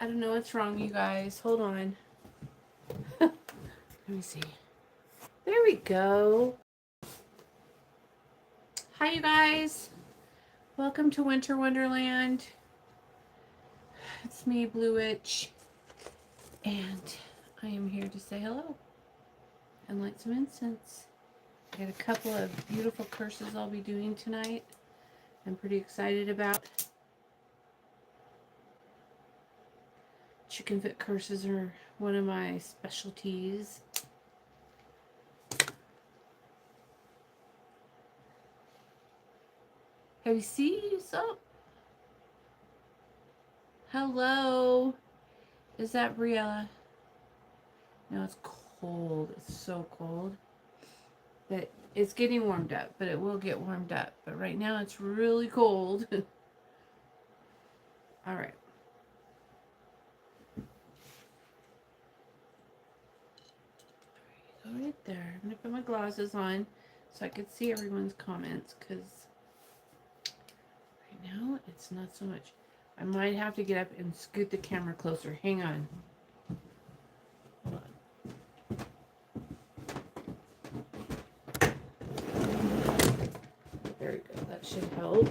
I don't know what's wrong, you guys. Hold on. Let me see. There we go. Hi, you guys. Welcome to Winter Wonderland. It's me, Blue Witch, and I am here to say hello and light some incense. I got a couple of beautiful curses I'll be doing tonight. I'm pretty excited about. Chicken foot curses are one of my specialties. Have you seen some? Hello. Is that Briella? No, it's cold. It's so cold. But it's getting warmed up, but it will get warmed up. But right now it's really cold. All right. There you go, right there. I'm going to put my glasses on so I could see everyone's comments, because right now it's not so much. I might have to get up and scoot the camera closer. Hang on. Hold on. There we go. That should help.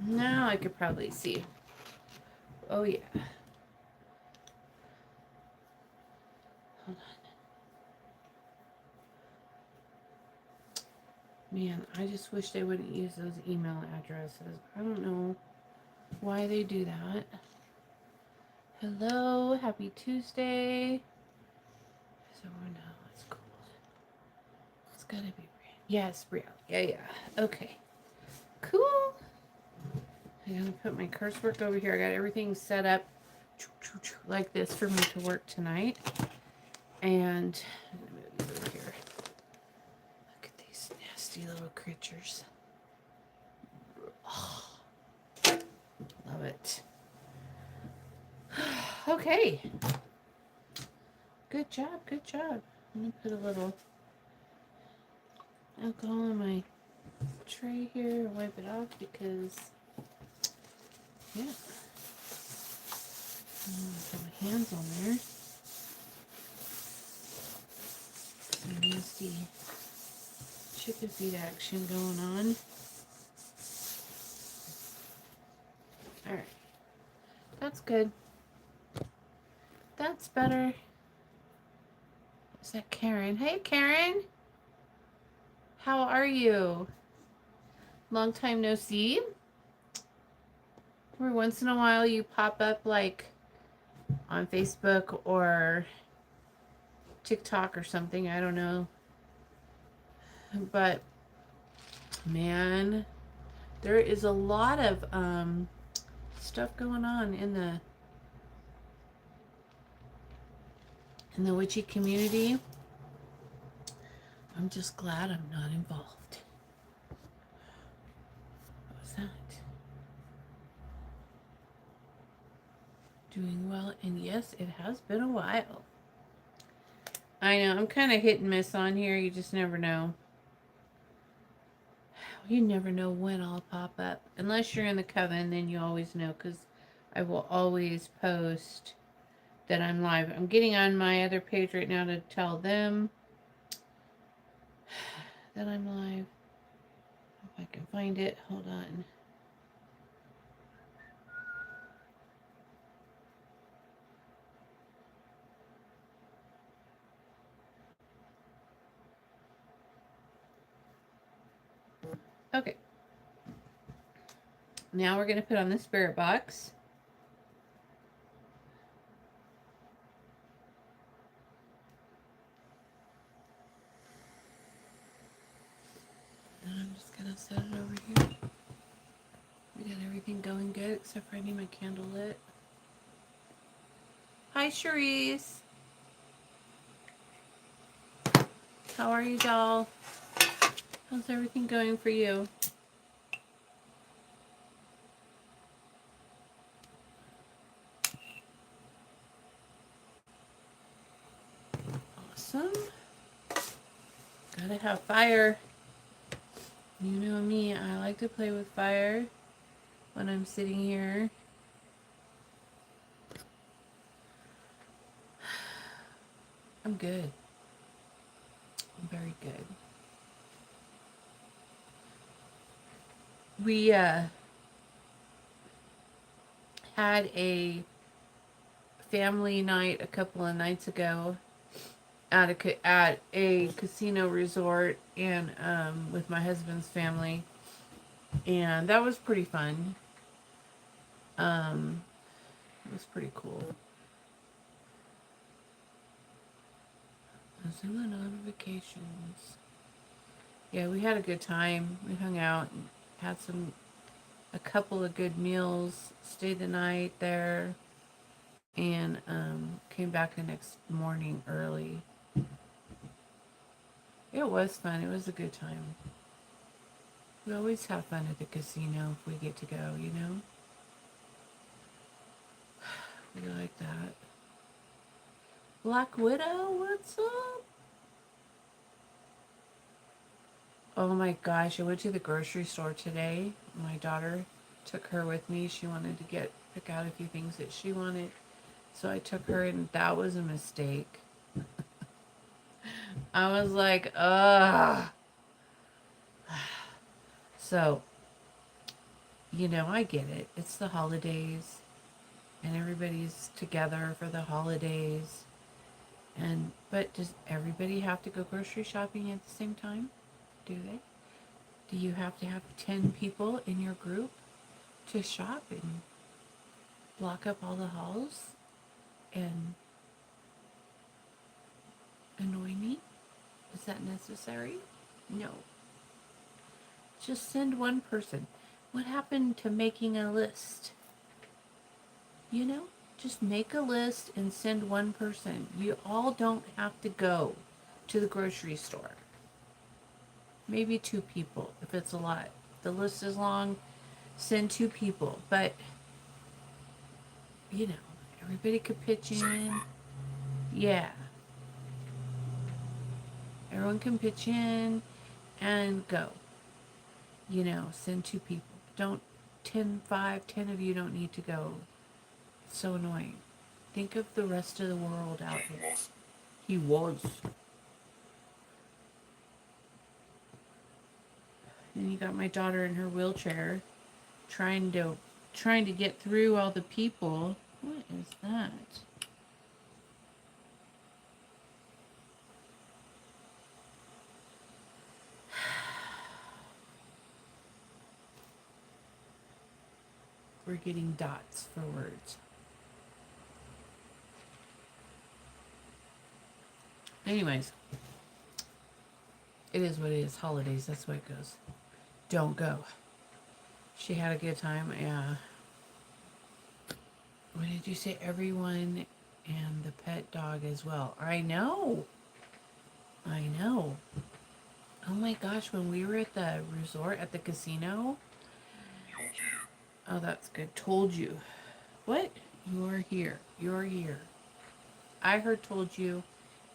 Now I could probably see. Oh, yeah. Hold on. Man, I just wish they wouldn't use those email addresses. I don't know why they do that. Hello. Happy Tuesday. So now it's cold. It's gotta be Brielle. Yes, Brielle. Yeah. Okay. Cool. I'm gonna put my curse work over here. I got everything set up like this for me to work tonight. And I'm gonna move these over here. Look at these nasty little creatures. Oh, love it. Okay. Good job. Good job. I'm gonna put a little alcohol in my tray here, wipe it off because, yeah. I'm gonna put my hands on there. Some nasty chicken feet action going on. Alright. That's good. That's better. Is that Karen? Hey, Karen. How are you? Long time no see. Every once in a while you pop up like on Facebook or TikTok or something. I don't know. But man, there is a lot of stuff going on in the witchy community. I'm just glad I'm not involved. What was that? Doing well, and yes, it has been a while. I know, I'm kind of hit and miss on here. You just never know. You never know when I'll pop up. Unless you're in the coven, then you always know, because I will always post that I'm live. I'm getting on my other page right now to tell them that I'm live. If I can find it, hold on. Okay. Now we're going to put on the spirit box. And I'm just going to set it over here. We got everything going good, except for I need my candle lit. Hi, Cherise. How are you, doll? How's everything going for you? Awesome. Gotta have fire. You know me, I like to play with fire. when I'm sitting here. I'm good. I'm very good. We had a family night a couple of nights ago at a casino resort and with my husband's family, and that was pretty fun. Um, it was pretty cool. Zooming notifications. Yeah, we had a good time. We hung out and had a couple of good meals. Stayed the night there, and came back the next morning early. It was fun. It was a good time. We always have fun at the casino if we get to go, you know? We like that. Black Widow, what's up? Oh my gosh, I went to the grocery store today. My daughter took her with me. She wanted to pick out a few things that she wanted. So I took her, and that was a mistake. I was like, ugh. So, I get it. It's the holidays, and everybody's together for the holidays. But does everybody have to go grocery shopping at the same time? Do they? Do you have to have 10 people in your group to shop and block up all the halls and annoy me? Is that necessary? No. Just send one person. What happened to making a list? Just make a list and send one person. You all don't have to go to the grocery store. Maybe 2 people if it's a lot. If the list is long, send 2 people. But, everybody could pitch in. Yeah. Everyone can pitch in and go. Send 2 people. Don't 10 of you don't need to go. It's so annoying. Think of the rest of the world out here. He was. And you got my daughter in her wheelchair trying to get through all the people. What is that? We're getting dots for words. Anyways, it is what it is. Holidays, that's what it goes. Don't go. She had a good time. Yeah. What did you say? Everyone and the pet dog as well. I know. Oh my gosh, when we were at the resort, at the casino. Oh, that's good. Told you. What? You're here. You're here. I heard told you,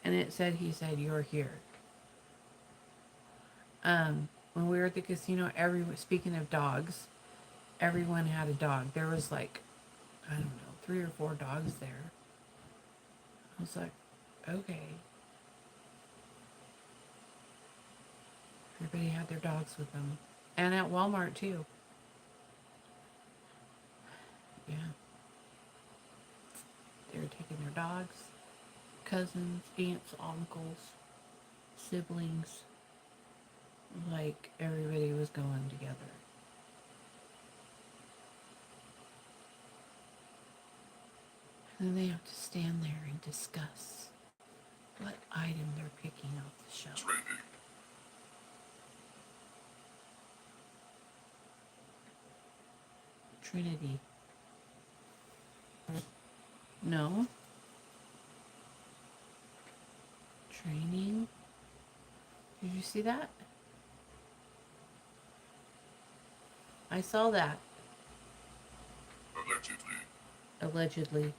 and he said you're here. When we were at the casino, speaking of dogs, everyone had a dog. There was like, I don't know, 3 or 4 dogs there. I was like, okay. Everybody had their dogs with them. And at Walmart too. Yeah. They were taking their dogs, cousins, aunts, uncles, siblings. Like everybody was going together. And then they have to stand there and discuss what item they're picking off the shelf. Trinity. No. Training. Did you see that? I saw that. Allegedly.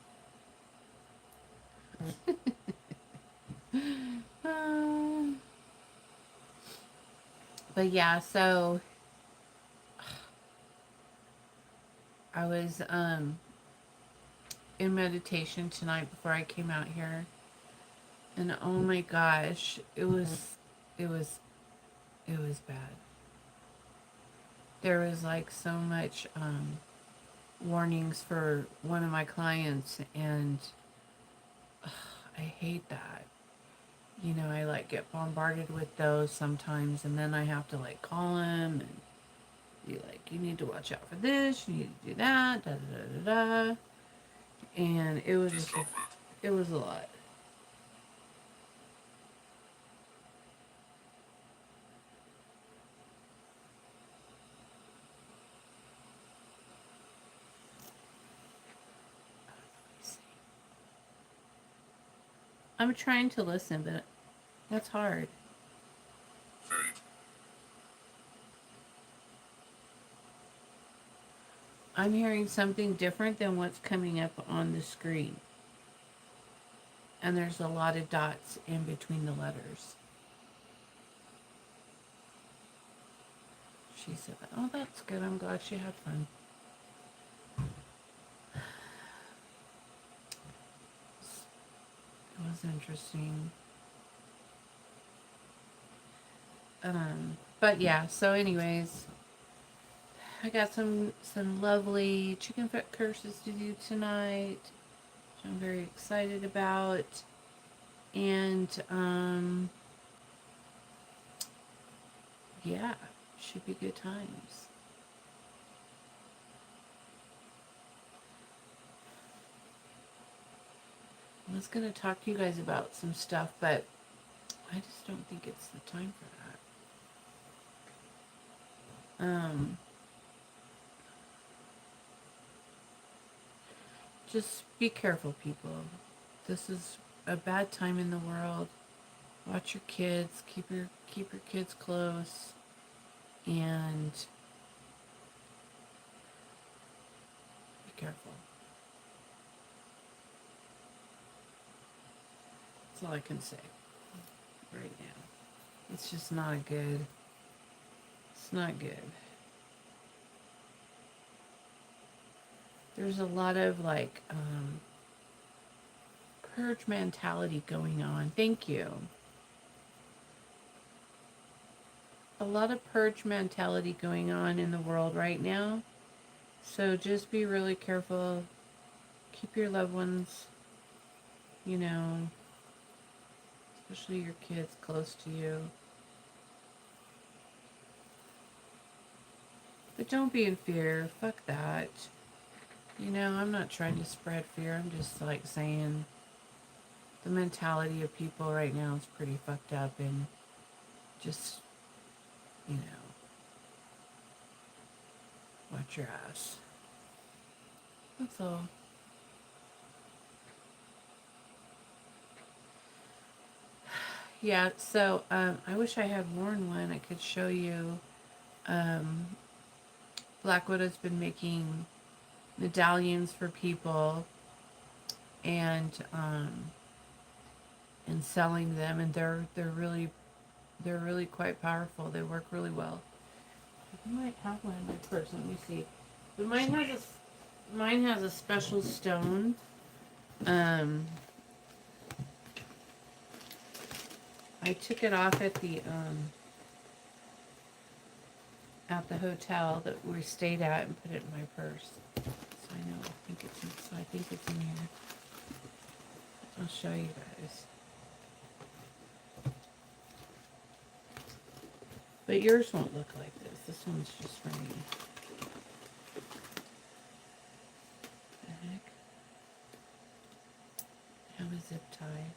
But yeah, so I was in meditation tonight before I came out here, and oh my gosh, it was it was bad. There was like so much warnings for one of my clients, and I hate that. You know, I like get bombarded with those sometimes, and then I have to like call him and be like, you need to watch out for this, you need to do that, da da da da da. And it was just, it was a lot. I'm trying to listen, but that's hard. I'm hearing something different than what's coming up on the screen. And there's a lot of dots in between the letters. She said, oh, that's good. I'm glad she had fun. It was interesting. But yeah, so anyways, I got some lovely chicken foot curses to do tonight, which I'm very excited about. And yeah, should be good times. I was gonna talk to you guys about some stuff, but I just don't think it's the time for that. Just be careful, people. This is a bad time in the world. Watch your kids. Keep your kids close, and be careful. That's all I can say right now. It's just not good. It's not good. There's a lot of like purge mentality going on. Thank you. A lot of purge mentality going on in the world right now. So just be really careful. Keep your loved ones, you know, especially your kids, close to you. But don't be in fear. Fuck that. You know, I'm not trying to spread fear. I'm just like saying the mentality of people right now is pretty fucked up, and just, you know, watch your ass. That's all. Yeah, so I wish I had worn one. I could show you. Black Widow's been making medallions for people, and selling them, and they're really quite powerful. They work really well. I might have one in my purse. Let me see. But mine has a special stone. I took it off at the hotel that we stayed at and put it in my purse. So I think it's in here. I'll show you guys. But yours won't look like this. This one's just for me. The heck? Have a zip tie.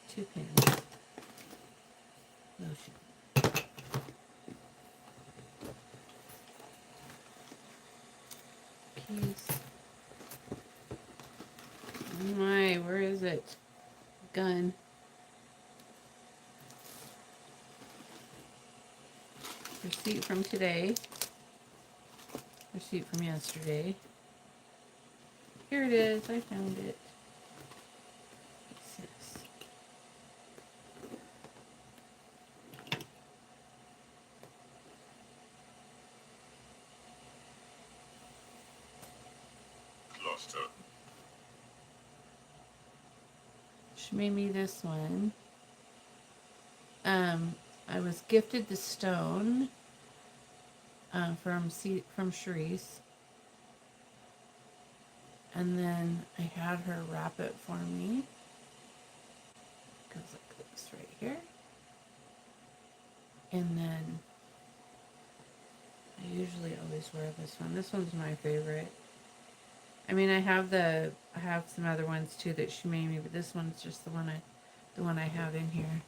Two pins. Lotion. Keys. Oh my, where is it? Gun. Receipt from today. Receipt from yesterday. Here it is. I found it. What's this? She made me this one. I was gifted the stone from Charisse, and then I had her wrap it for me. It goes like this right here, and then I usually always wear this one. This one's my favorite. I mean, I have some other ones too that she made me, but this one's just the one I have in here.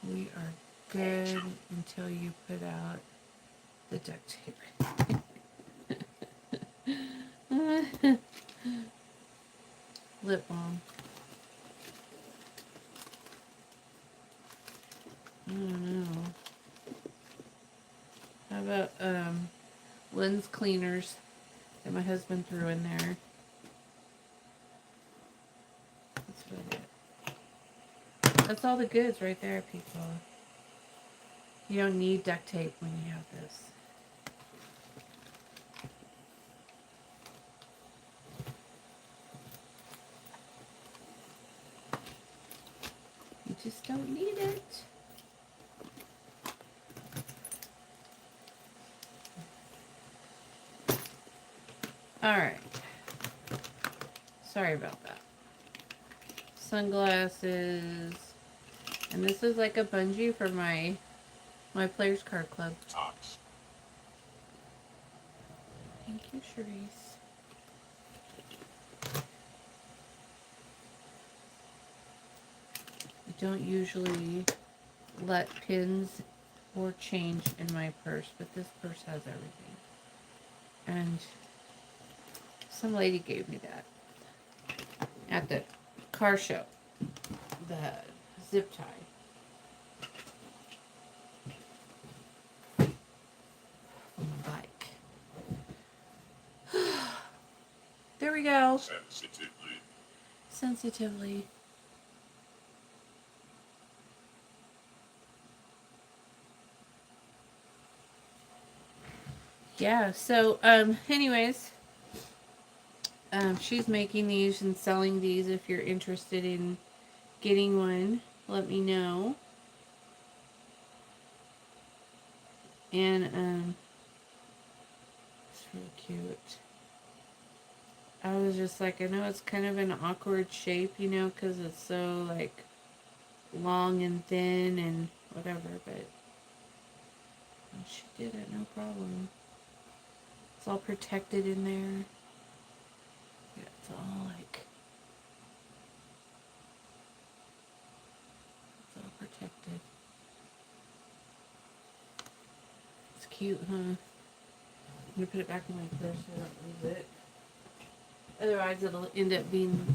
We are good until you put out the duct tape. Lip balm. I don't know. How about lens cleaners that my husband threw in there? That's really it. That's all the goods right there, people. You don't need duct tape when you have this. You just don't need it. Alright. Sorry about that. Sunglasses. And this is like a bungee for my Players Card Club. Thank you, Charisse. I don't usually let pins or change in my purse, but this purse has everything. And some lady gave me that at the car show. The zip tie. On the bike. There we go. Sensitively. Yeah, so anyways, she's making these and selling these. If you're interested in getting one, let me know. And it's really cute. I was just like, I know it's kind of an awkward shape, you know, because it's so like long and thin and whatever, but she did it, no problem. It's all protected in there. Yeah, it's all like, it's all protected. It's cute, huh? I'm gonna put it back in my purse so I don't lose it. Otherwise it'll end up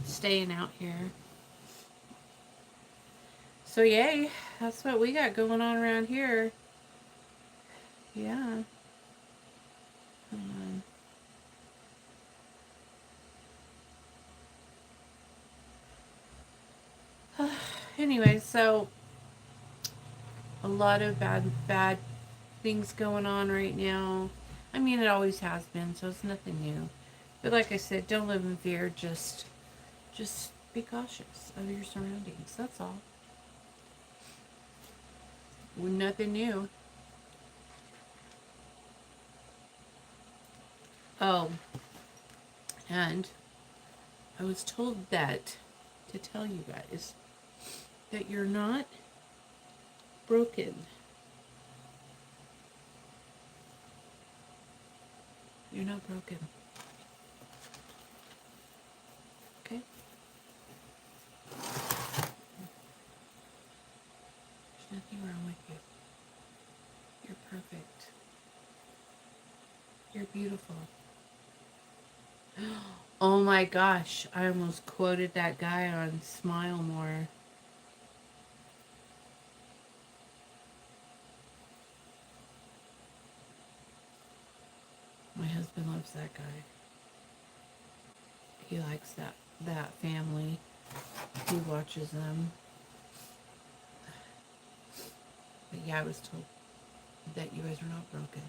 staying out here. So yay, that's what we got going on around here. Yeah. Come on. Anyway, so a lot of bad things going on right now. I mean, it always has been, so it's nothing new. But like I said, don't live in fear. Just be cautious of your surroundings. That's all. Nothing new. Oh, and I was told that to tell you guys that you're not broken. You're not broken. Okay? There's nothing wrong with you. You're perfect. You're beautiful. Oh my gosh, I almost quoted that guy on Smile More. My husband loves that guy. He likes that family. He watches them. But yeah, I was told that you guys are not broken.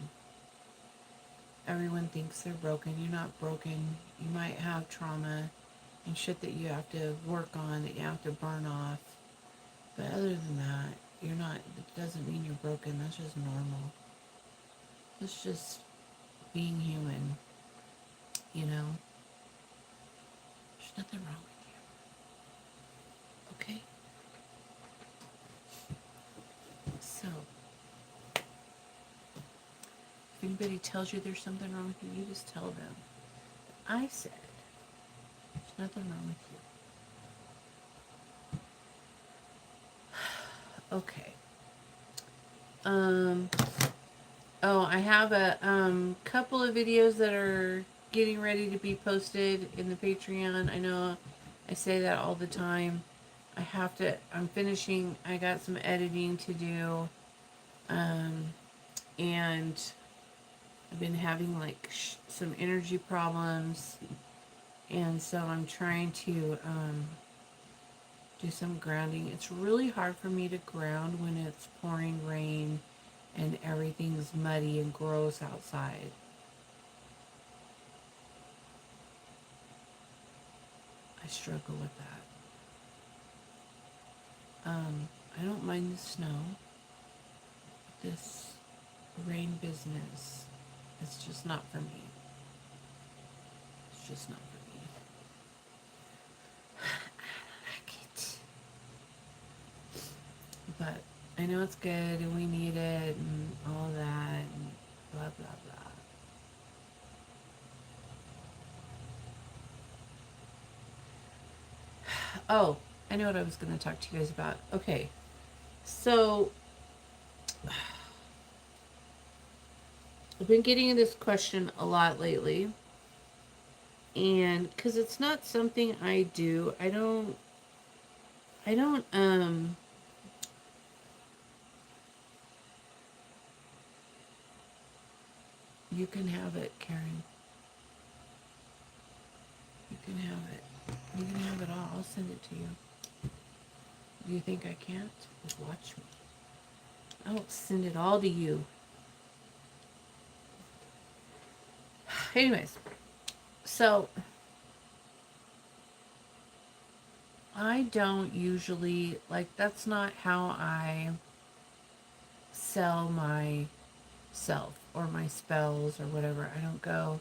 Everyone thinks they're broken. You're not broken. You might have trauma and shit that you have to work on, that you have to burn off. But other than that, you're not, it doesn't mean you're broken. That's just normal. It's just being human, you know? There's nothing wrong with you. Okay? So, if anybody tells you there's something wrong with you, you just tell them. I said, there's nothing wrong with you. Okay. Oh, I have a couple of videos that are getting ready to be posted in the Patreon. I know I say that all the time. I'm finishing, I got some editing to do. And I've been having like some energy problems. And so I'm trying to do some grounding. It's really hard for me to ground when it's pouring rain and everything's muddy and gross outside. I struggle with that. I don't mind the snow. This rain business, it's just not for me. It's just not for me. I don't like it. But I know it's good and we need it and all that and blah, blah, blah. Oh, I know what I was going to talk to you guys about. Okay, so I've been getting this question a lot lately, and because it's not something I do, I don't, you can have it, Karen. You can have it. You can have it all. I'll send it to you. Do you think I can't? Just watch me. I'll send it all to you. Anyways, so I don't usually, like, that's not how I sell myself or my spells or whatever. I don't go,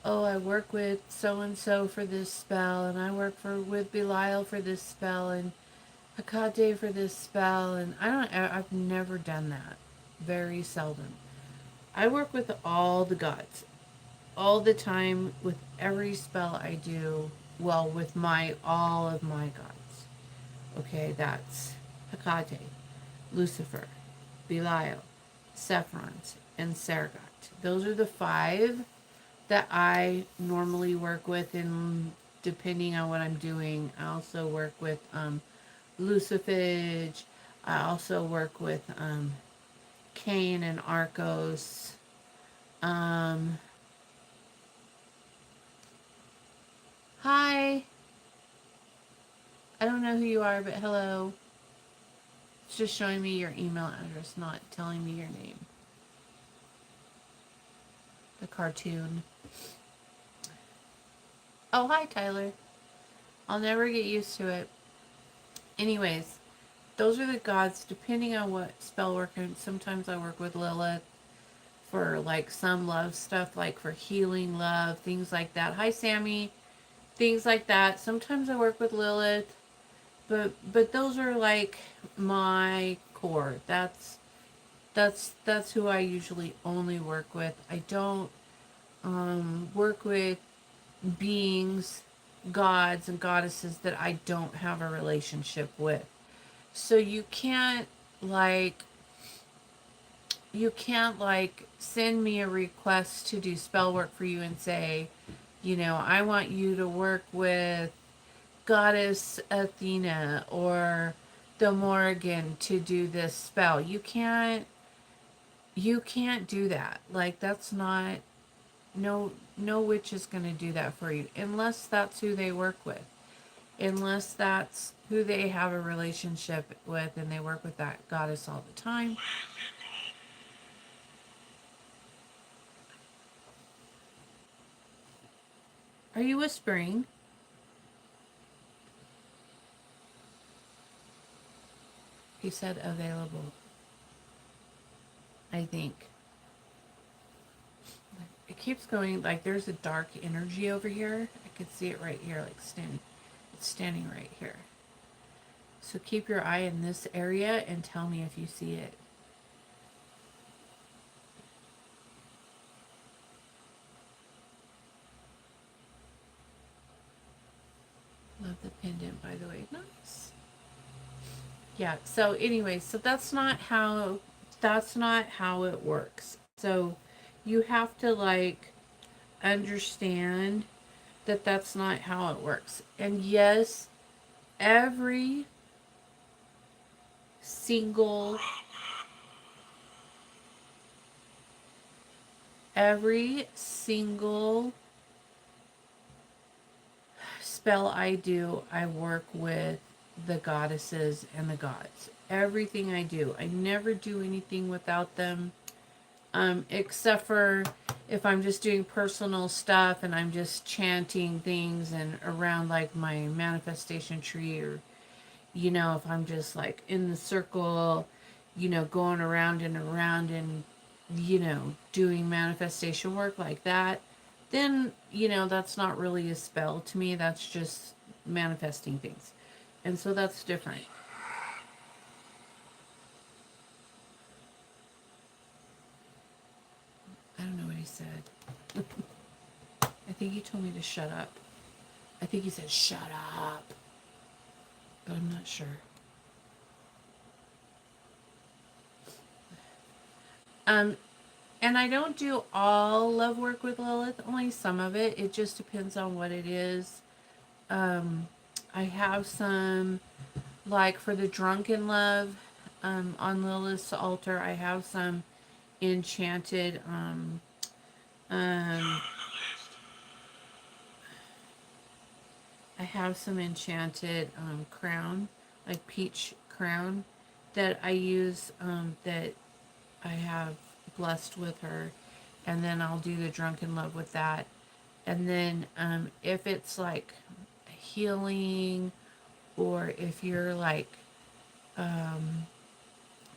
oh, I work with so and so for this spell, and I work with Belial for this spell, and Hecate for this spell, and I've never done that. Very seldom. I work with all the gods. All the time with every spell I do, well, with all of my gods. Okay, that's Hecate, Lucifer, Belial, Sephiroth, and Sergot. Those are the 5 that I normally work with, and depending on what I'm doing, I also work with Lucifage. I also work with Cain and Arcos. Hi. I don't know who you are, but hello. It's just showing me your email address, not telling me your name. The cartoon. Oh, hi, Tyler. I'll never get used to it. Anyways, those are the gods, depending on what spell work. And sometimes I work with Lilith for like some love stuff, like for healing love, things like that. Hi, Sammy. Things like that. Sometimes I work with Lilith, but those are like my core. That's who I usually only work with. I don't work with beings, gods and goddesses that I don't have a relationship with. So like you can't like send me a request to do spell work for you and say, I want you to work with Goddess Athena or the Morrigan to do this spell. You can't do that. Like, that's not, no witch is going to do that for you unless that's who they work with. Unless that's who they have a relationship with and they work with that goddess all the time. Are you whispering? He said available. I think. It keeps going, like there's a dark energy over here. I could see it right here, like standing. It's standing right here. So keep your eye in this area and tell me if you see it. Love the pendant, by the way. Nice. Yeah, so anyway, so that's not how it works. So you have to like understand that that's not how it works. And yes, every single every single spell I do, I work with the goddesses and the gods. Everything I do, I never do anything without them. Except for if I'm just doing personal stuff and I'm just chanting things and around like my manifestation tree, or if I'm just like in the circle, going around and around and doing manifestation work like that, then that's not really a spell to me. That's just manifesting things. And so that's different. I don't know what he said. I think he told me to shut up. I think he said shut up. But I'm not sure. And I don't do all love work with Lilith, only some of it. It just depends on what it is. I have some, like for the drunken love, on Lilith's altar, I have some enchanted, I have some enchanted crown, like peach crown, that I use, that I have blessed with her, and then I'll do the drunken love with that. And then if it's like healing, or if you're like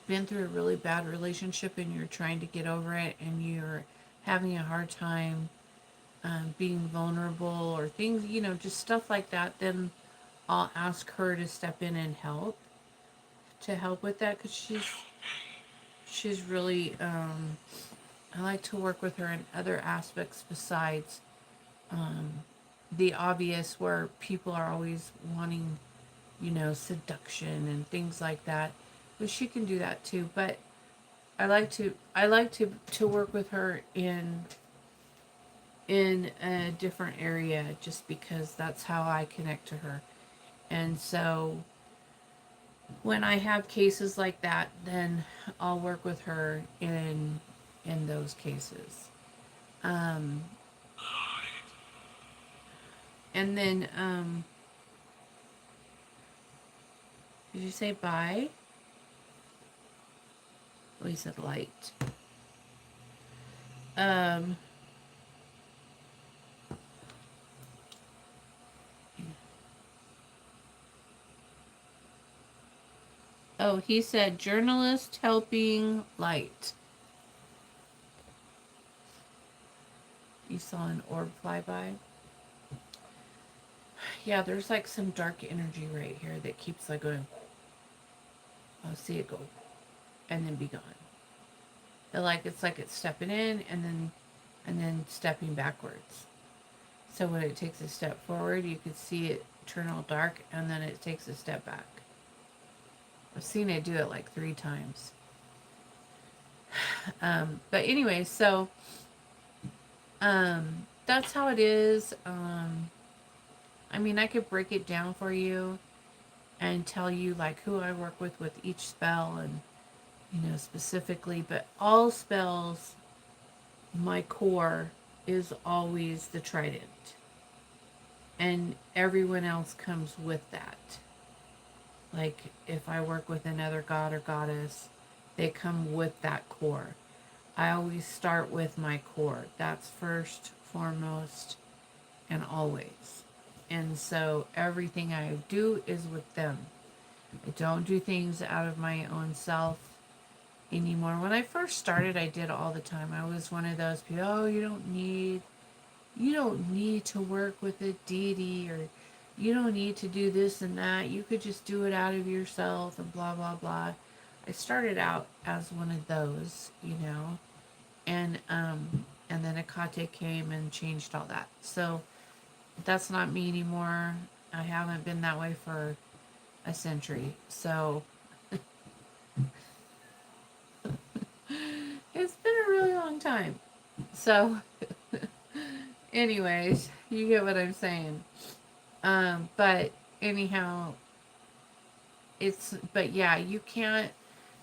been through a really bad relationship and you're trying to get over it and you're having a hard time being vulnerable or things, just stuff like that, then I'll ask her to step in and help with that, because she's really I like to work with her in other aspects besides the obvious, where people are always wanting, seduction and things like that. But she can do that too. But I like to work with her in a different area, just because that's how I connect to her. And so when I have cases like that, then I'll work with her in those cases. Um, and then did you say bye? Oh, he said light. Um, oh, he said journalist helping light. You saw an orb fly by? Yeah, there's like some dark energy right here that keeps like going. I'll see it go and then be gone. It's like it's stepping in and then stepping backwards. So when it takes a step forward, you can see it turn all dark, and then it takes a step back. I've seen it do it like 3 times. But anyway, so that's how it is. I mean, I could break it down for you and tell you like who I work with each spell, and specifically, but all spells, my core is always the trident, and everyone else comes with that. Like if I work with another god or goddess, they come with that core. I always start with my core. That's first, foremost, and always. And so everything I do is with them. I don't do things out of my own self anymore. When I first started, I did all the time. I was one of those people, oh, you don't need to work with a deity, or you don't need to do this and that. You could just do it out of yourself and blah blah blah. I started out as one of those, and then Akate came and changed all that. So that's not me anymore. I haven't been that way for a century. So it's been a really long time. So anyways, you get what I'm saying. But anyhow, but yeah, you can't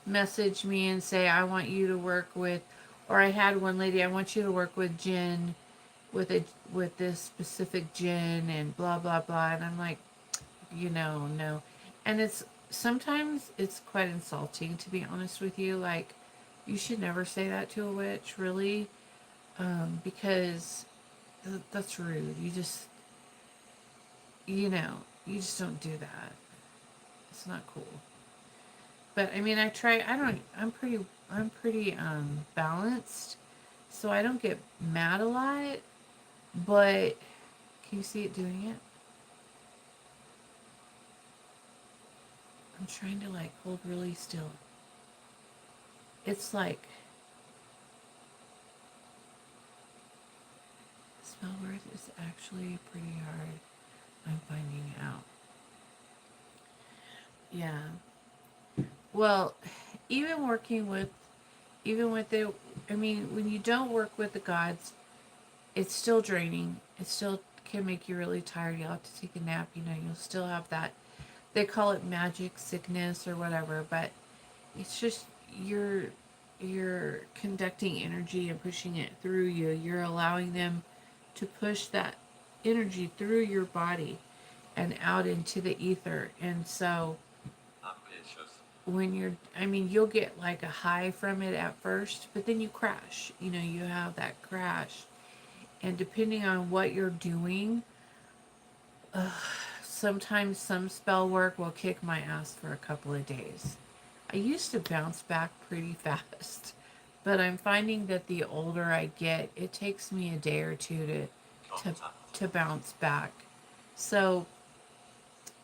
message me and say, I want you to work with, or I had one lady, I want you to work with Jen, with this specific Jen and blah, blah, blah. And I'm like, no. And sometimes it's quite insulting, to be honest with you. Like, you should never say that to a witch, really, because that's rude. You just don't do that. It's not cool. But I mean, I'm pretty balanced, so I don't get mad a lot. But can you see it doing it? I'm trying to like hold really still. It's like spell words is actually pretty hard. I'm finding out. Yeah. Well, even working with, even with the, I mean, when you don't work with the gods, it's still draining. It still can make you really tired. You'll have to take a nap. You'll still have that. They call it magic sickness or whatever, but it's just you're conducting energy and pushing it through you. You're allowing them to push that energy through your body and out into the ether. And so you'll get like a high from it at first, but then you crash. You have that crash. And depending on what you're doing, sometimes some spell work will kick my ass for a couple of days. I used to bounce back pretty fast, but I'm finding that the older I get, it takes me a day or two to bounce back. So,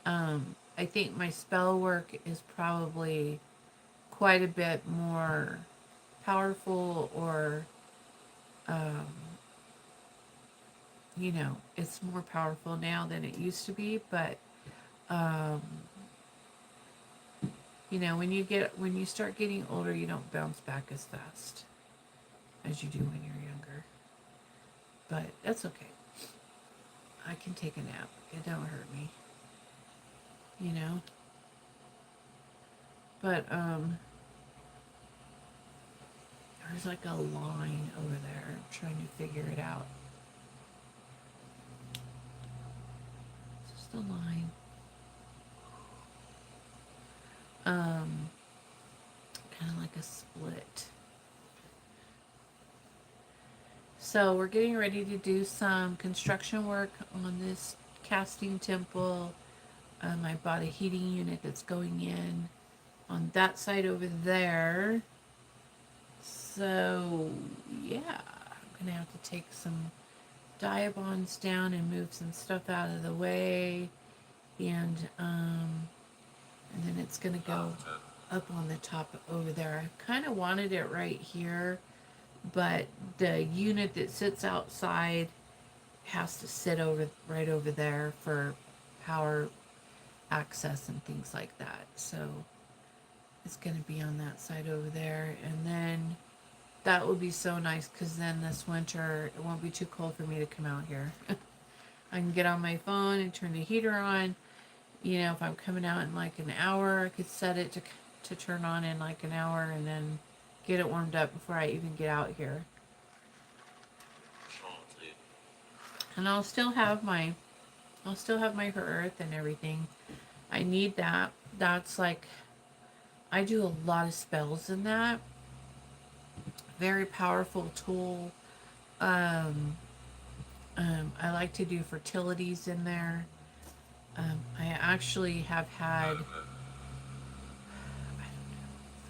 I think my spell work is probably quite a bit more powerful, or um, it's more powerful now than it used to be. But um, when you start getting older, you don't bounce back as fast as you do when you're younger. But that's okay. I can take a nap. It don't hurt me. But there's like a line over there. I'm trying to figure it out. It's just a line. Kind of like a split. So we're getting ready to do some construction work on this casting temple. I bought a heating unit that's going in on that side over there. So yeah, I'm gonna have to take some diabonds down and move some stuff out of the way, and then it's gonna go up on the top over there. I kind of wanted it right here, but the unit that sits outside has to sit right over there for power access and things like that. So it's going to be on that side over there, and then that would be so nice, because then this winter it won't be too cold for me to come out here. I can get on my phone and turn the heater on. If I'm coming out in like an hour, I could set it to turn on in like an hour, and then get it warmed up before I even get out here. And I'll still have my earth and everything. I need that. That's like, I do a lot of spells in that. Very powerful tool. I like to do fertilities in there. I actually have had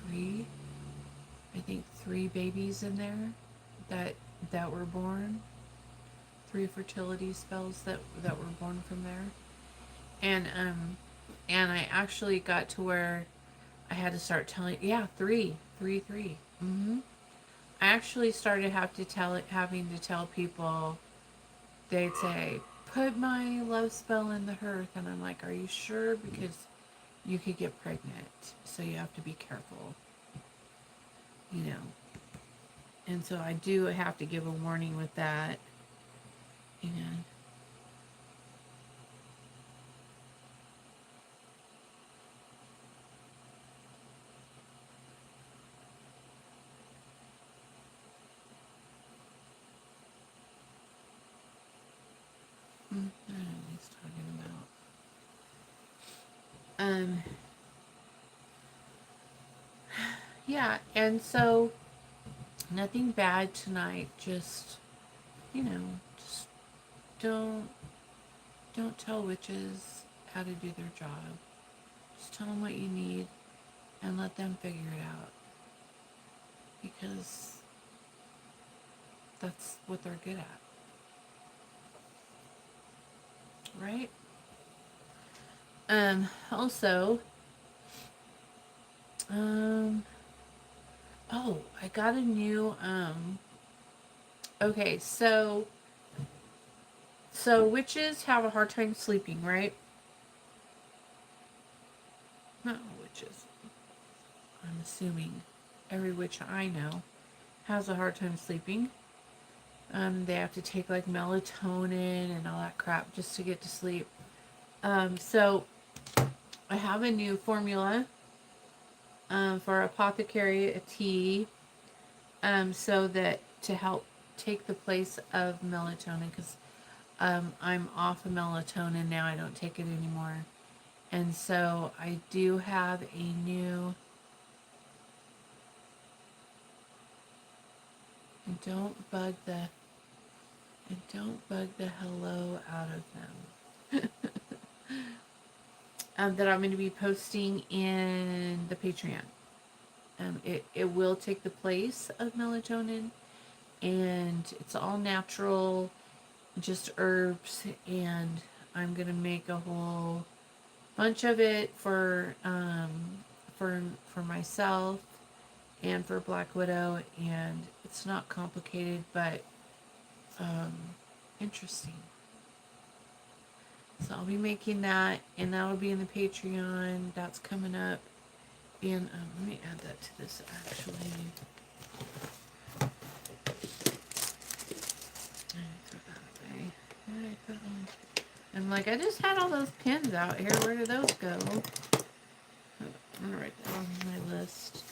three, I think 3 babies in there that were born. 3 fertility spells that were born from there. And I actually got to where I had to start telling, yeah, three. I actually started having to tell people. They'd say, put my love spell in the hearth, and I'm like, are you sure? Because you could get pregnant, so you have to be careful, you know. And so I do have to give a warning with that. And I don't know what he's talking about. Yeah, and so nothing bad tonight. Just, you know, just don't don't tell witches how to do their job. Just tell them what you need and let them figure it out, because that's what they're good at, right? Also, um oh, I got a new okay, so witches have a hard time sleeping, right? Not all witches. I'm assuming every witch I know has a hard time sleeping. They have to take like melatonin and all that crap just to get to sleep. So I have a new formula for apothecary, a tea, so that to help take the place of melatonin, because I'm off of melatonin now. I don't take it anymore. And so I do have a new, and don't bug the hello out of them. That I'm going to be posting in the Patreon. It will take the place of melatonin, and it's all natural, just herbs, and I'm going to make a whole bunch of it for myself and for Black Widow, and it's not complicated, but interesting. So I'll be making that, and that'll be in the Patreon. That's coming up. And let me add that to this, actually. Throw that away. Where did I put them? I'm like, I just had all those pins out here. Where did those go? I'm going to write that on my list.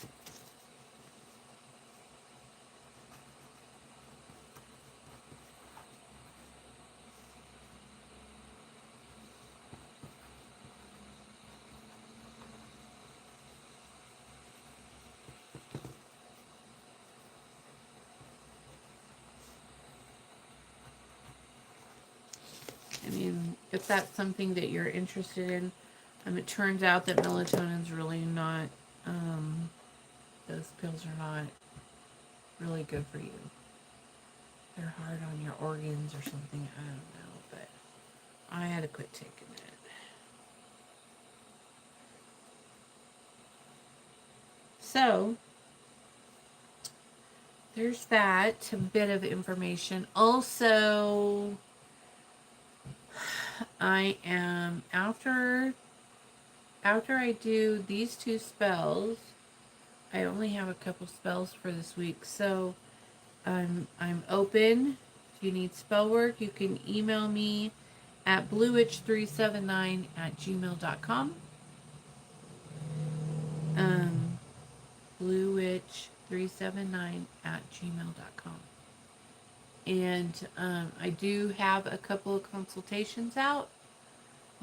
I mean, if that's something that you're interested in, it turns out that melatonin's really not, those pills are not really good for you. They're hard on your organs or something. I don't know, but I had to quit taking it. So, there's that, a bit of information. Also, I am, after I do these 2 spells, I only have a couple spells for this week, so I'm open. If you need spell work, you can email me at bluewitch379@gmail.com. Bluewitch379@gmail.com. And I do have a couple of consultations out,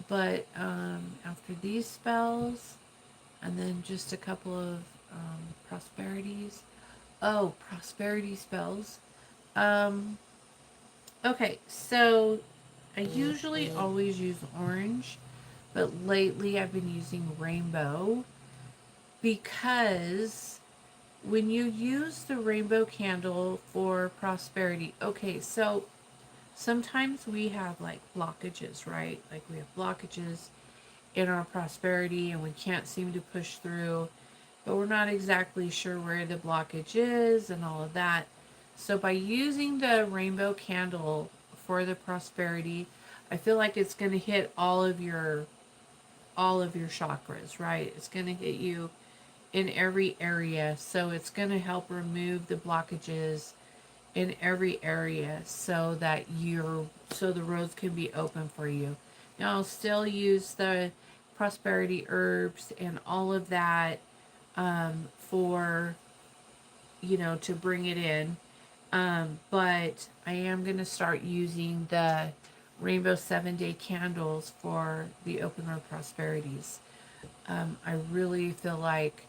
but after these spells, and then just a couple of prosperity spells. Okay, so I usually always use orange, but lately I've been using rainbow, because when you use the rainbow candle for prosperity, okay, so sometimes we have like blockages, right? Like we have blockages in our prosperity and we can't seem to push through, but we're not exactly sure where the blockage is and all of that. So by using the rainbow candle for the prosperity, I feel like it's going to hit all of your chakras, right? It's going to hit you in every area. So it's going to help remove the blockages in every area so the roads can be open for you. Now I'll still use the prosperity herbs and all of that for to bring it in. But I am going to start using the Rainbow 7 Day candles for the Open Road Prosperities. I really feel like,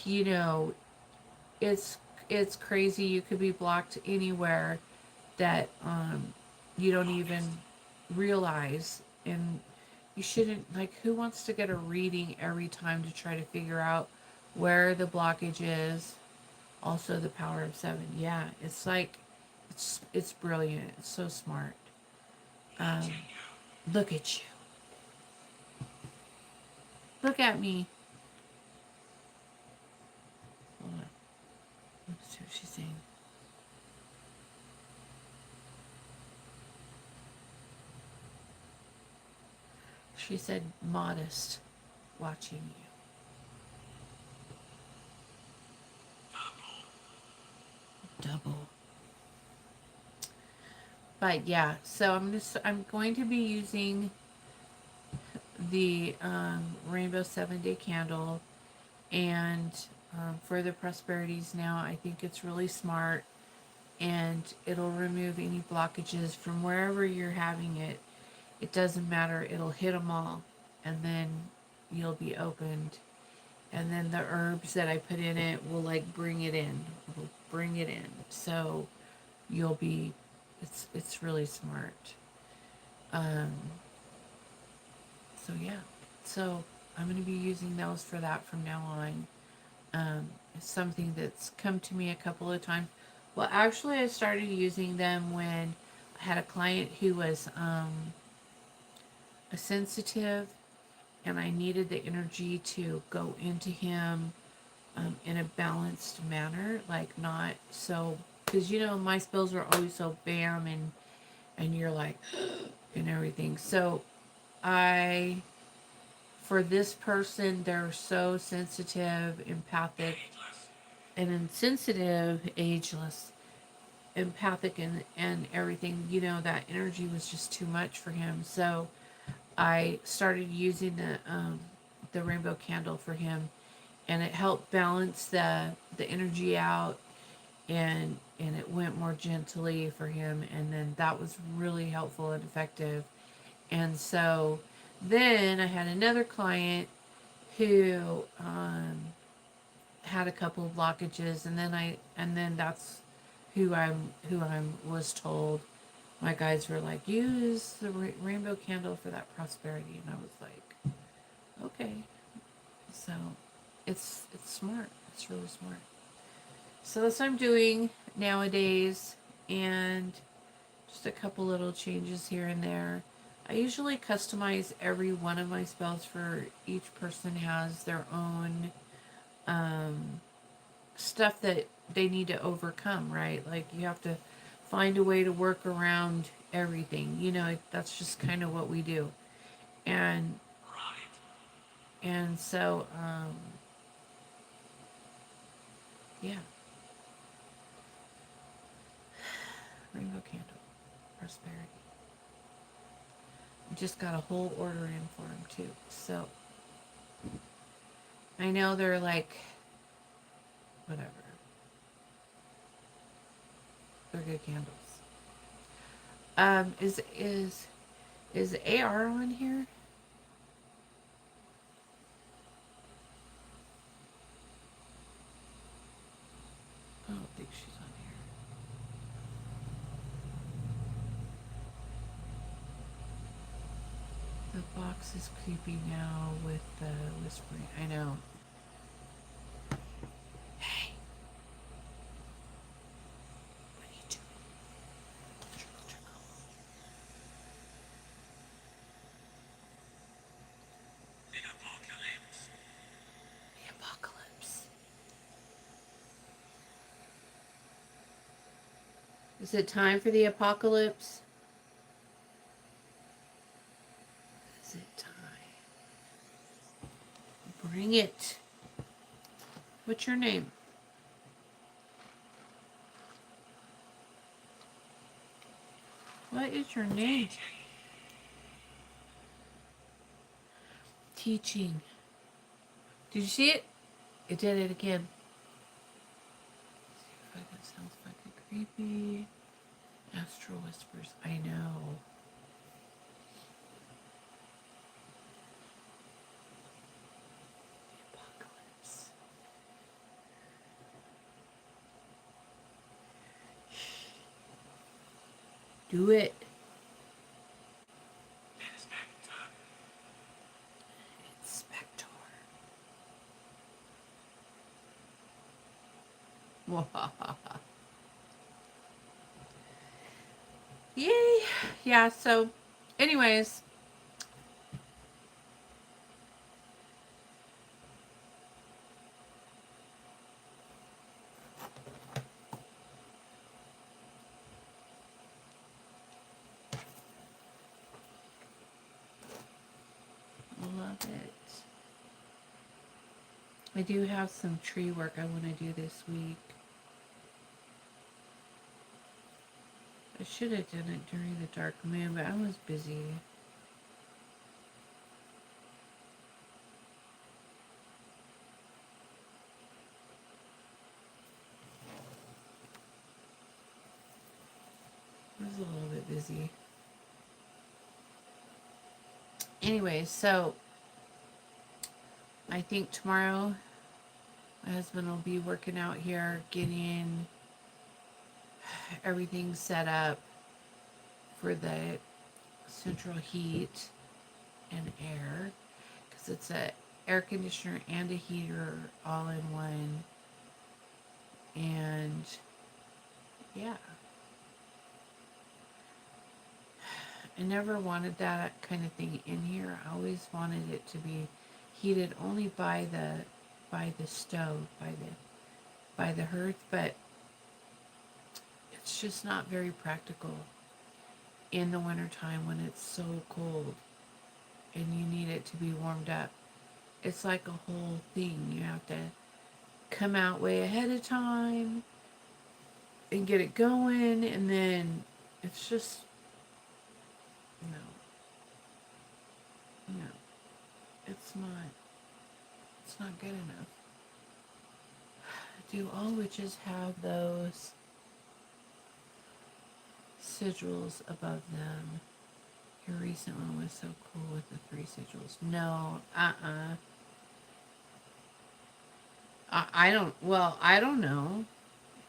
you know, it's it's crazy. You could be blocked anywhere that you don't even realize, and you shouldn't. Like, who wants to get a reading every time to try to figure out where the blockage is? Also, the power of seven. Yeah, it's like it's brilliant. It's so smart. Um, Look at you. Look at me. Hold on. Let's see what she's saying. She said, modest, watching you. Double. But yeah, so I'm going to be using the Rainbow 7 Day candle and for the prosperities now. I think it's really smart and it'll remove any blockages from wherever you're having it. It doesn't matter. It'll hit them all, and then you'll be opened. And then the herbs that I put in it will like bring it in. It'll bring it in. So you'll be. It's really smart. Um. So yeah. So I'm gonna be using those for that from now on. It's something that's come to me a couple of times. Well, actually, I started using them when I had a client who was a sensitive, and I needed the energy to go into him in a balanced manner, like not so, because my spells are always so bam and you're like and everything. So I for this person, they're so sensitive, empathic, and insensitive, ageless, empathic, and everything. That energy was just too much for him. So I started using the rainbow candle for him, and it helped balance the energy out, and it went more gently for him, and then that was really helpful and effective. And so then I had another client who had a couple of blockages, and then that's who I was told. My guides were like, use the rainbow candle for that prosperity, and I was like, okay. So it's smart. It's really smart. So that's what I'm doing nowadays, and just a couple little changes here and there. I usually customize every one of my spells for each person has their own stuff that they need to overcome, right? Like you have to find a way to work around everything. That's just kind of what we do. And so yeah, rainbow candle, prosperity. I just got a whole order in for them too. So I know they're like whatever. They're good candles. Is AR on here? I don't think she's on here. The box is creepy now with the whispering. I know. Is it time for the apocalypse? Is it time? Bring it. What's your name? What is your name? Teaching. Did you see it? It did it again. Fucking sounds fucking creepy. Astral whispers. I know. The apocalypse. Do it. Inspector. Yay. Yeah, so anyways. Love it. I do have some tree work I want to do this week. I should have done it during the dark moon, but I was busy. I was a little bit busy. Anyway, so I think tomorrow my husband will be working out here, getting everything set up for the central heat and air, because it's a air conditioner and a heater all in one. And yeah, I never wanted that kind of thing in here. I always wanted it to be heated only by the stove, by the hearth, but it's just not very practical in the wintertime when it's so cold and you need it to be warmed up. It's like a whole thing. You have to come out way ahead of time and get it going, and then it's just no, no, it's not good enough. Do all witches have those sigils above them? Your recent one was so cool with the 3 sigils. No, I don't, well, I don't know.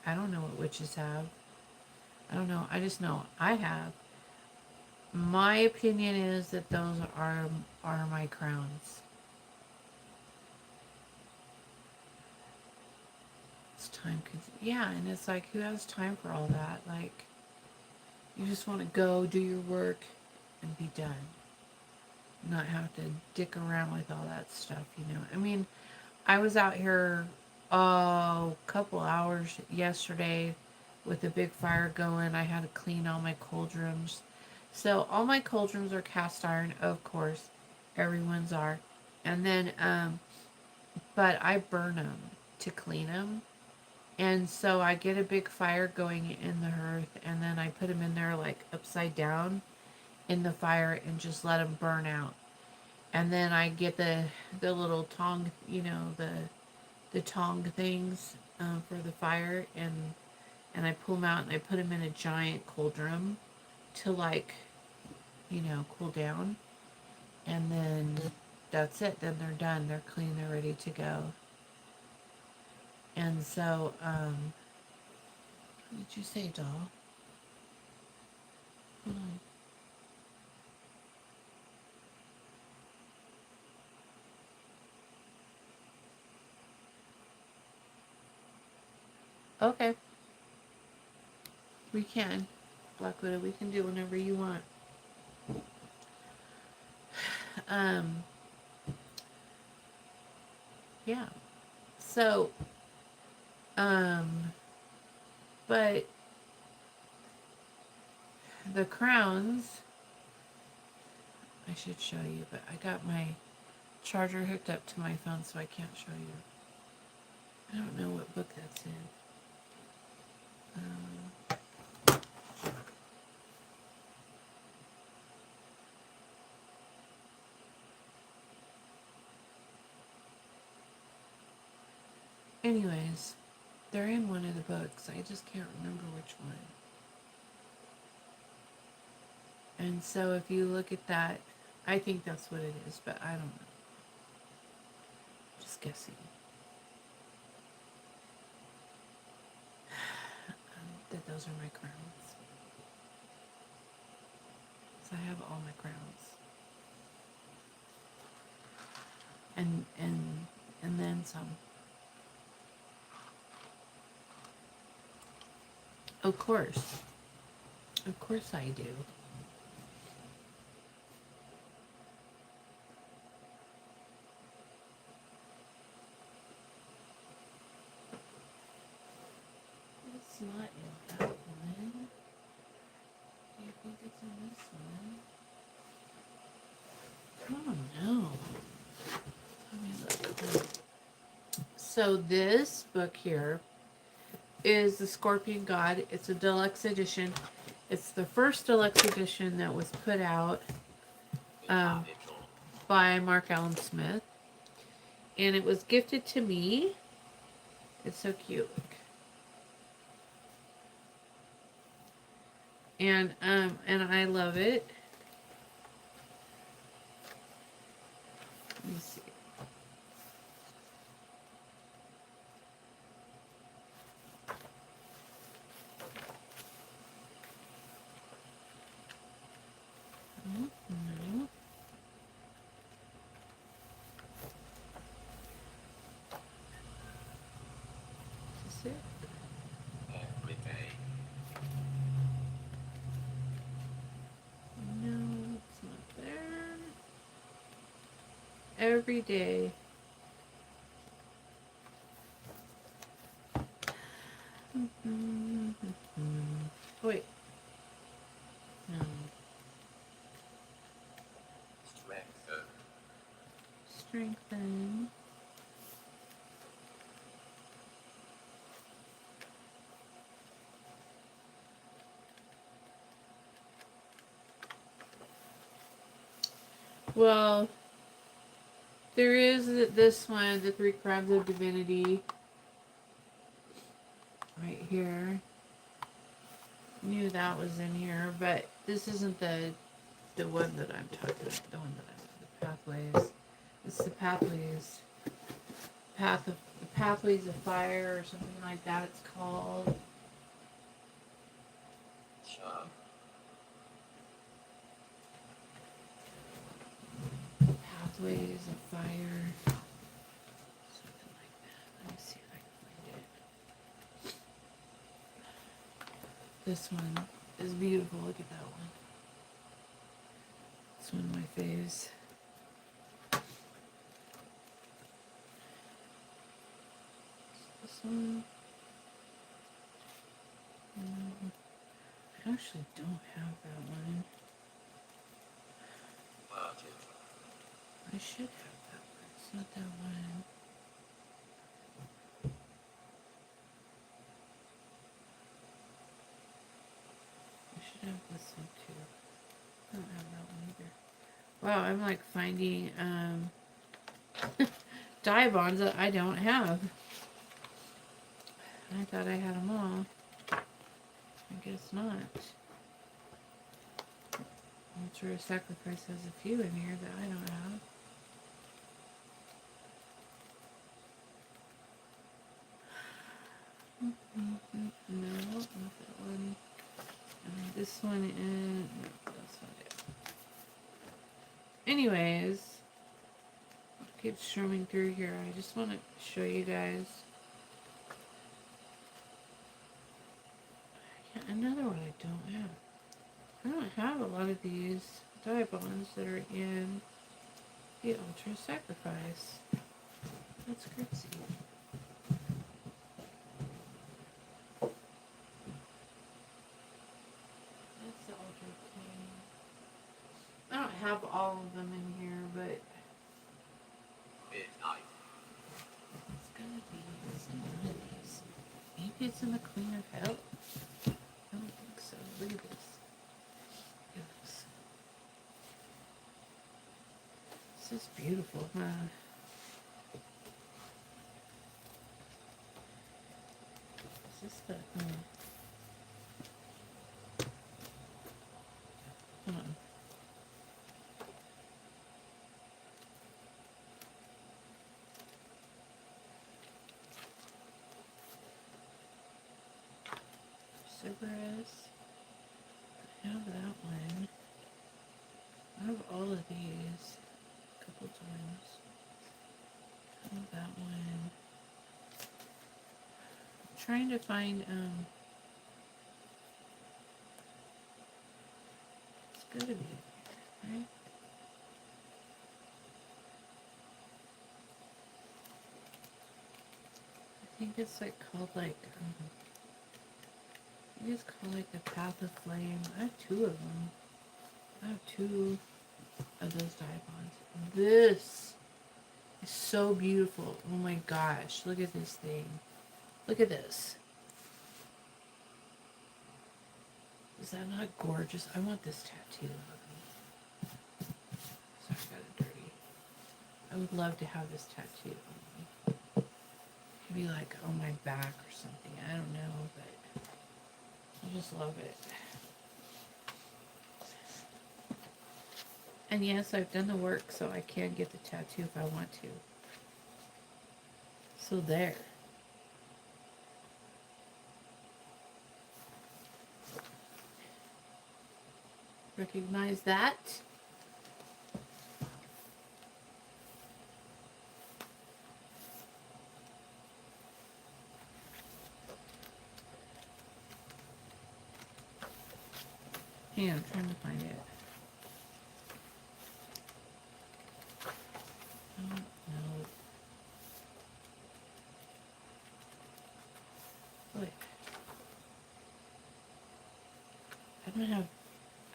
I don't know what witches have. I don't know. I just know I have. My opinion is that those are my crowns. It's time yeah, and it's like, who has time for all that? Like, you just want to go do your work and be done. Not have to dick around with all that stuff, you know. I mean, I was out here a couple hours yesterday with a big fire going. I had to clean all my cauldrons. So all my cauldrons are cast iron, of course. Everyone's are. And then, but I burn them to clean them. And so I get a big fire going in the hearth, and then I put them in there like upside down in the fire and just let them burn out. And then I get the little tong, you know, the tong things for the fire, and I pull them out and I put them in a giant cauldron to, like, you know, cool down. And then that's it. Then they're done. They're clean. They're ready to go. And so, what did you say, doll? Hold on. Okay. We can. Black Widow, we can do whenever you want. Um, yeah. So, but the crowns, I should show you, but I got my charger hooked up to my phone, so I can't show you. I don't know what book that's in. Anyways, they're in one of the books. I just can't remember which one. And so if you look at that, I think that's what it is, but I don't know. Just guessing. That those are my crowns. So I have all my crowns. And then some. Of course. Of course I do. It's not in that one. Do you think it's in this one? Oh no. Let me look. So this book here is The Scorpion God. It's a deluxe edition. It's the first deluxe edition that was put out by Mark Allen Smith. And it was gifted to me. It's so cute. Look. And I love it. Let me see. No. Is this it? Every day. No, it's not there. Every day. Wait. No. Strengthen. Well, there is this one, the Three Crowns of Divinity, right here. Knew that was in here, but this isn't the one that I'm talking about. The one that I'm the pathways. It's the pathways. The pathways of fire or something like that. It's called. Pathways of fire. Something like that. Let me see if I can find it. This one is beautiful. Look at that one. It's one of my faves. This one. I actually don't have that one. I should have that one. It's not that one. I should have this one too. I don't have that one either. Wow, I'm like finding dye bonds that I don't have. I thought I had them all. I guess not. Ultra Sacrifice has a few in here that I don't have. No, not that one. And this one is. No, that's not it. Anyways, I'll keep strumming through here. I just want to show you guys. Yeah, another one I don't have. I don't have a lot of these dye bonds that are in the Ultra Sacrifice. That's crazy. That's the Ultra Maybe it's in the Queen of Hell. I don't think so. Look at this. Look at this. This is beautiful, huh? Is this the... Hold on. Cerberus. I have that one. I have all of these a couple times. I have that one. I'm trying to find it's gotta be right. I think it's like called like I think it's called like the Path of Flame. I have two of them. I have two of those diamonds. This is so beautiful. Oh my gosh. Look at this thing. Look at this. Is that not gorgeous? I want this tattoo on me. Sorry, I got it dirty. I would love to have this tattoo on me. Maybe like on my back or something. I don't know, but I just love it. And yes, I've done the work, so I can get the tattoo if I want to. So there. Recognize that? Hang on, I'm trying to find it. I don't know. Wait. I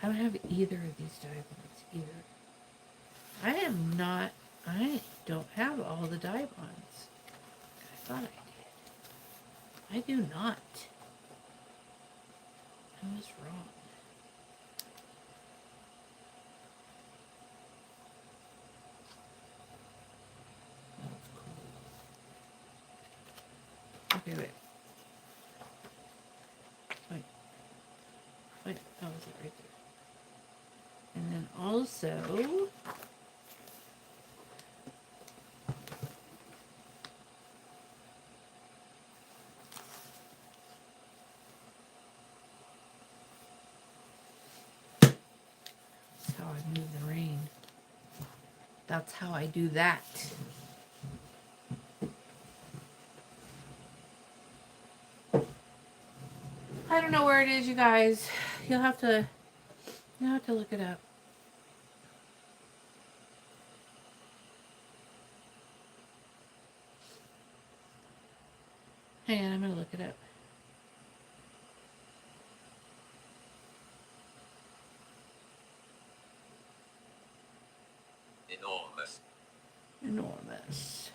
don't have either of these diamonds either. I don't have all the diamonds. I thought I did. I do not. I was wrong. That's cool. Okay, wait. Wait, that was it right there. And then also, that's how I move the rain. That's how I do that. I don't know where it is, you guys. You'll have to look it up. Hang on, I'm gonna look it up. Enormous. Enormous.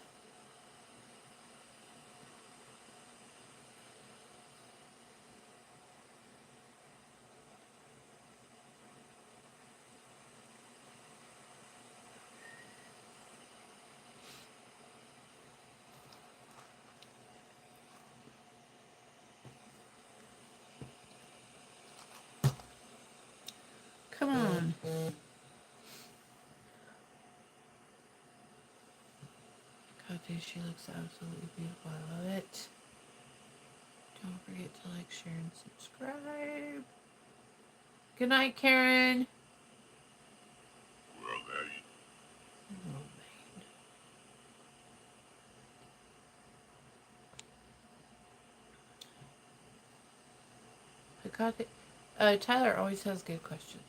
Come on. God, dude, she looks absolutely beautiful. I love it. Don't forget to like, share, and subscribe. Good night, Karen. I got it. Tyler always has good questions.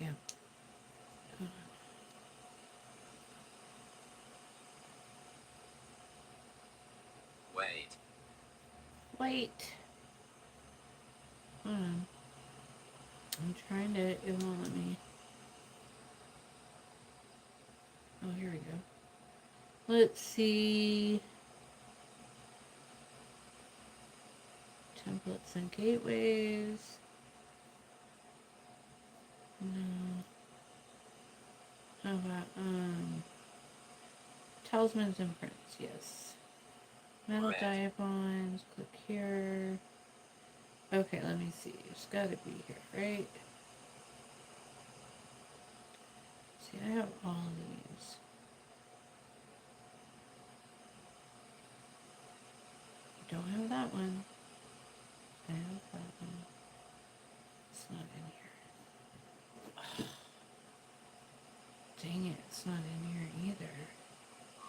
Yeah. Wait. Wait. Hold on. I'm trying to, it won't let me. Oh, here we go. Let's see. Templates and gateways. No. How about, talismans and prints, yes. Metal Red. diamonds, click here. Okay, let me see. It's gotta be here, right? See, I have all these. I don't have that one. I have that one. It's not in here. Dang it, it's not in here either.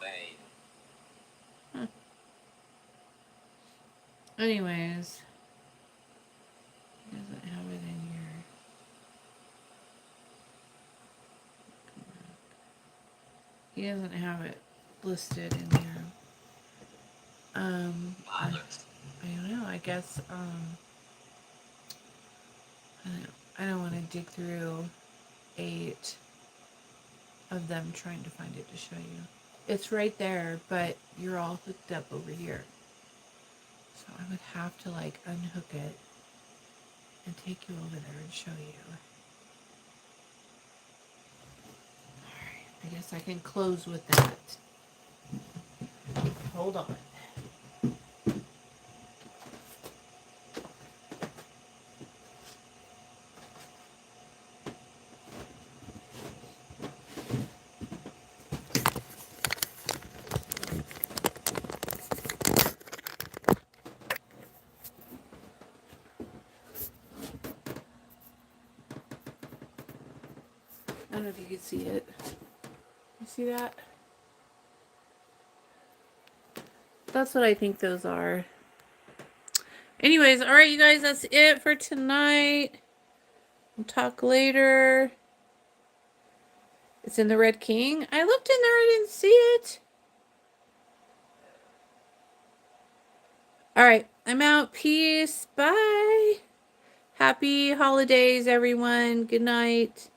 Lane. Huh. Anyways, he doesn't have it in here. He doesn't have it listed in here. I don't know. I guess I don't want to dig through 8 of them trying to find it to show you. It's right there, but you're all hooked up over here. So I would have to like unhook it and take you over there and show you. Alright, I guess I can close with that. Hold on. I don't know if you can see it. You see that? That's what I think those are. Anyways, all right, you guys, that's it for tonight. We'll talk later. It's in the Red King. I looked in there, I didn't see it. All right, I'm out. Peace. Bye. Happy holidays, everyone. Good night.